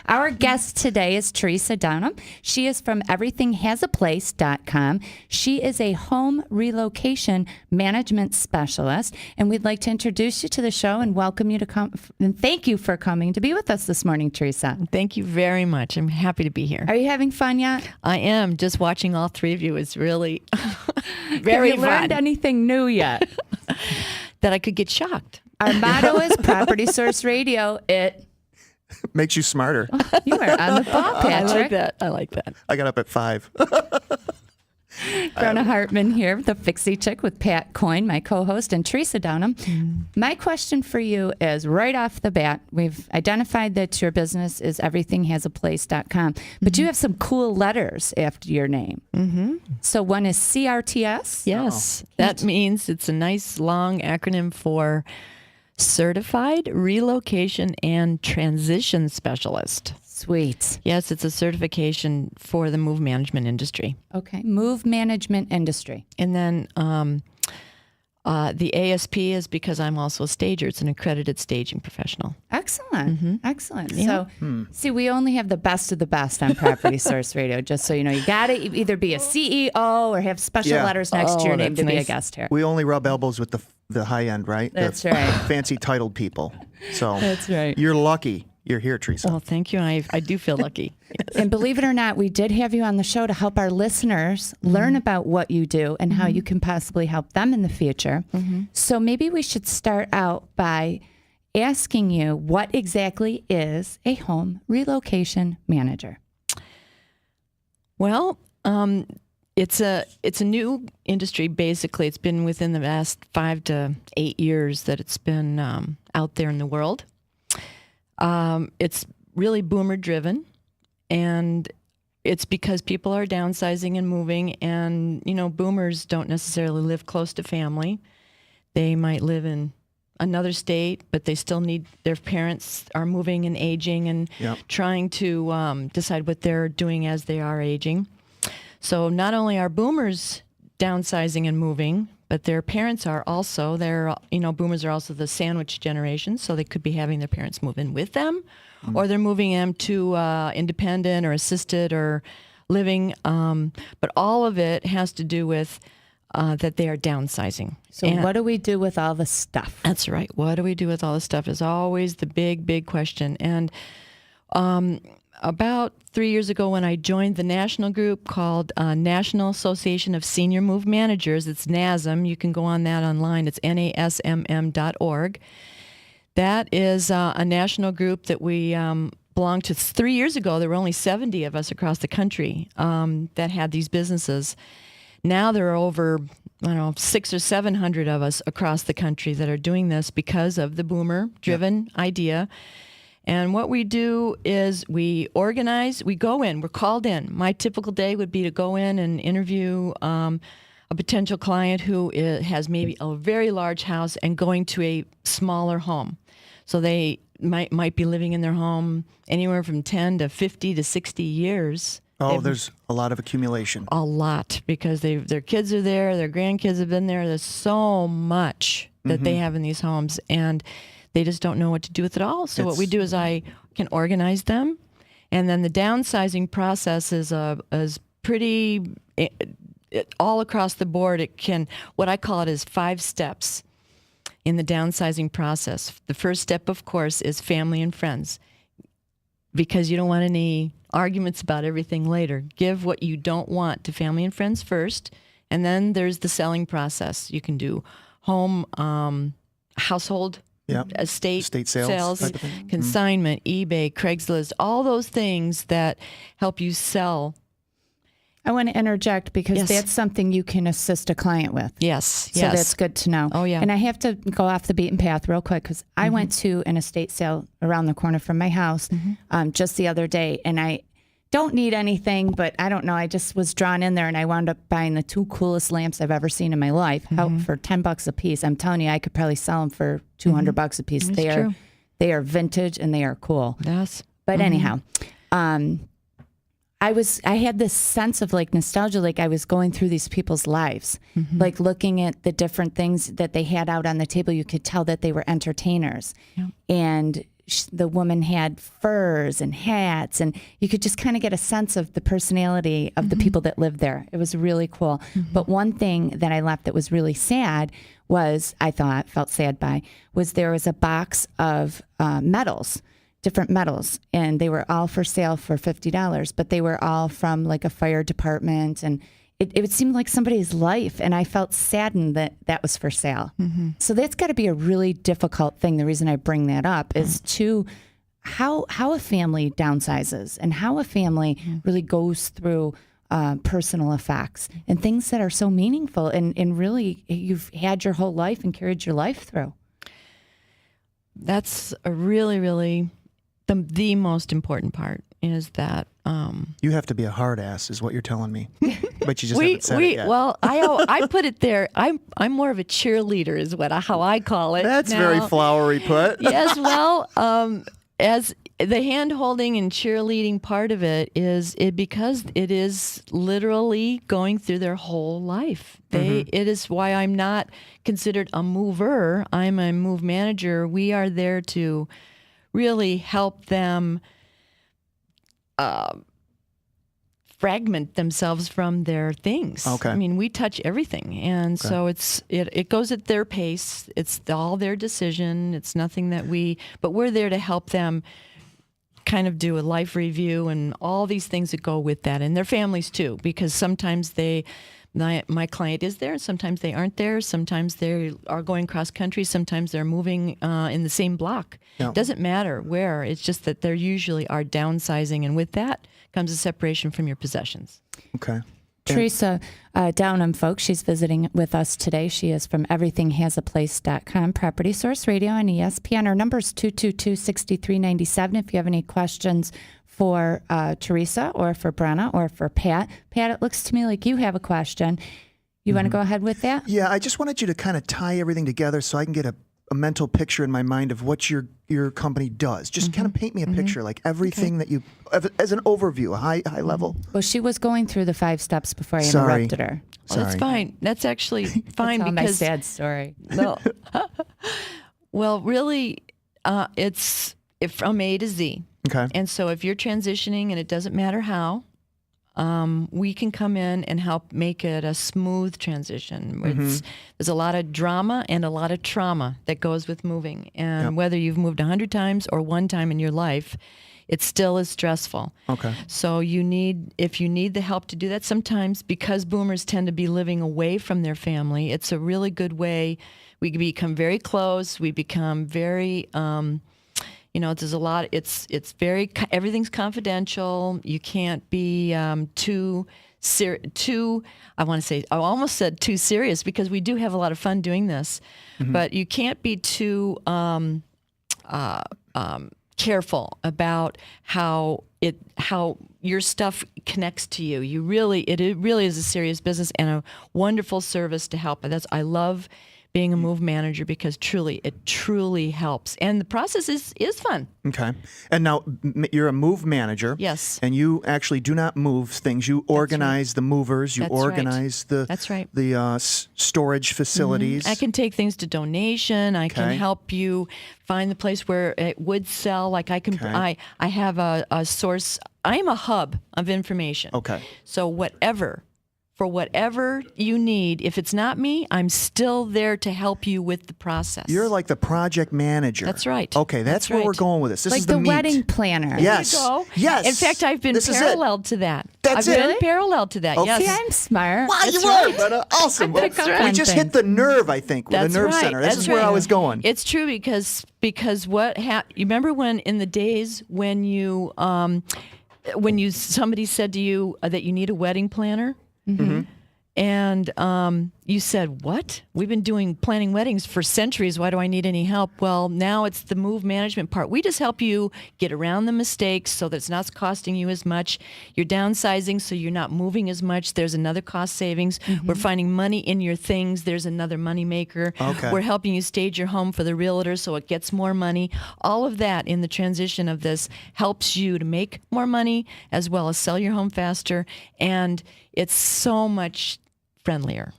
Our guest today is Teresa Dunham. She is from everythinghasaplace.com. She is a home relocation management specialist, and we'd like to introduce you to the show and welcome you to come. And thank you for coming to be with us this morning, Teresa. Thank you very much. I'm happy to be here. Are you having fun yet? I am. Just watching all three of you is really very Have you learned anything new yet? That I could get shocked. Our motto is Property Source Radio. It makes you smarter. You are on the ball, Patrick. I like that. I got up at 5. Brona Hartman here, the Fixie Chick with Pat Coyne, my co-host, and Teresa Dunham. My question for you is, right off the bat, we've identified that your business is everythinghasaplace.com, but you have some cool letters after your name. So one is CRTS? Yes. That means it's a nice long acronym for Certified Relocation and Transition Specialist. Sweet. Yes, it's a certification for the move management industry. Okay, move management industry. And then the ASP is because I'm also a stager. It's an accredited staging professional. Excellent. Excellent. Yeah. So, see, we only have the best of the best on Property Source Radio, just so you know. You got to either be a CEO or have special letters next to your name to be a guest here. We only rub elbows with the high end, right? That's the right. Fancy titled people. So that's right. You're lucky you're here, Teresa. Well, thank you. I do feel lucky. Yes. And believe it or not, we did have you on the show to help our listeners learn about what you do and how you can possibly help them in the future. So maybe we should start out by asking you, what exactly is a home relocation manager? Well, it's a new industry. Basically, it's been within the last 5 to 8 years that it's been out there in the world. It's really boomer driven, and it's because people are downsizing and moving, and boomers don't necessarily live close to family. They might live in another state, but they still need, their parents are moving and aging and trying to decide what they're doing as they are aging. So not only are boomers downsizing and moving, but their parents are also. Boomers are also the sandwich generation, so they could be having their parents move in with them, or they're moving them to independent or assisted or living. But all of it has to do with that they are downsizing. So what do we do with all the stuff? That's right. What do we do with all this stuff is always the big, big question. And about 3 years ago, when I joined the national group called National Association of Senior Move Managers, it's NASM. You can go on that online. It's NASMM.org. That is a national group that we belonged to. 3 years ago, there were only 70 of us across the country that had these businesses. Now there are over, 600 or 700 of us across the country that are doing this because of the boomer-driven idea. And what we do is we organize, we go in, we're called in. My typical day would be to go in and interview a potential client who has maybe a very large house and going to a smaller home. So they might be living in their home anywhere from 10 to 50 to 60 years. Oh, there's a lot of accumulation. A lot, because their kids are there, their grandkids have been there. There's so much that they have in these homes, and they just don't know what to do with it all. So what we do is I can organize them, and then the downsizing process is pretty all across the board. What I call it is 5 steps in the downsizing process. The first step, of course, is family and friends, because you don't want any arguments about everything later. Give what you don't want to family and friends first, and then there's the selling process. You can do home, household, estate sales type of thing. Consignment, eBay, Craigslist, all those things that help you sell. I want to interject because that's something you can assist a client with. Yes. So that's good to know. Oh, yeah. And I have to go off the beaten path real quick because I went to an estate sale around the corner from my house just the other day, and I don't need anything, but I don't know. I just was drawn in there, and I wound up buying the 2 coolest lamps I've ever seen in my life out for $10 a piece. I'm telling you, I could probably sell them for $200 a piece. That's They are vintage and they are cool. Yes. But anyhow, I had this sense of like nostalgia, like I was going through these people's lives, like looking at the different things that they had out on the table. You could tell that they were entertainers and the woman had furs and hats, and you could just kind of get a sense of the personality of the people that lived there. It was really cool. But one thing that I left that was really sad was, felt sad by, was there was a box of medals, different medals, and they were all for sale for $50, but they were all from like a fire department, and it seemed like somebody's life, and I felt saddened that that was for sale. So that's got to be a really difficult thing. The reason I bring that up is to how a family downsizes and how a family really goes through personal effects and things that are so meaningful and really you've had your whole life and carried your life through. That's a really, really the most important part is that You have to be a hard ass, is what you're telling me. But you just haven't said it yet. Well, I put it there. I'm more of a cheerleader, is how I call it. That's now. very flowery put. Yes, well, as the hand holding and cheerleading part of it is because it is literally going through their whole life. It is why I'm not considered a mover. I'm a move manager. We are there to really help them fragment themselves from their things. Okay. I mean, we touch everything, and so it goes at their pace. It's all their decision. It's nothing that but we're there to help them kind of do a life review and all these things that go with that, and their families too, because sometimes my client is there, sometimes they aren't there, sometimes they are going cross country, sometimes they're moving in the same block. Yeah. It doesn't matter where, it's just that they usually are downsizing, and with that comes a separation from your possessions. Okay. Teresa Downham, folks, she's visiting with us today. She is from everythinghasaplace.com, Property Source Radio on ESPN. Our number is 222-6397 if you have any questions for Teresa or for Brenna or for Pat. Pat, it looks to me like you have a question. You want to go ahead with that? Yeah, I just wanted you to kind of tie everything together so I can get a mental picture in my mind of what your company does. Just kind of paint me a picture, like everything that you, as an overview, a high level. Well, she was going through the 5 steps before I Sorry. interrupted her. Well, that's fine. That's actually fine That's all my because sad story. no. Well, really, it's from A to Z. Okay. And so if you're transitioning and it doesn't matter how, we can come in and help make it a smooth transition. There's a lot of drama and a lot of trauma that goes with moving. And whether you've moved 100 times or one time in your life, it still is stressful. Okay. So if you need the help to do that, sometimes because boomers tend to be living away from their family, it's a really good way. We become very close. We become very... there's a lot. It's very everything's confidential. You can't be too. I almost said too serious because we do have a lot of fun doing this, but you can't be too careful about how your stuff connects to you. It really is a serious business and a wonderful service to help. And I love being a move manager because it truly helps. And the process is fun. Okay. And now you're a move manager. Yes. And you actually do not move things. You organize the movers. You That's right. organize the That's right. the storage facilities. I can take things to donation. I can Okay. help you find the place where it would sell. Like I can, Okay. I have a source. I am a hub of information. Okay. So for whatever you need, if it's not me, I'm still there to help you with the process. You're like the project manager. That's right. Okay, that's That's where we're right. going with this. This Like is the meat. wedding planner. Yes. There you go. Yes. In fact, I've been This is it. paralleled to that. That's I've it. been paralleled to that. Okay. Yes. See, I'm smart. Wow, you right. are, Brenna. Awesome. I pick up we on just things. hit the nerve, I think, with That's the nerve right. center. This That's is where I right. was going. It's true because you remember when in the days when somebody said to you that you need a wedding planner, and you said, "What? We've been planning weddings for centuries. Why do I need any help?" Well, now it's the move management part. We just help you get around the mistakes so that it's not costing you as much. You're downsizing, so you're not moving as much. There's another cost savings. We're finding money in your things. There's another money maker. Okay. We're helping you stage your home for the realtor so it gets more money. All of that in the transition of this helps you to make more money as well as sell your home faster. And it's so much friendlier.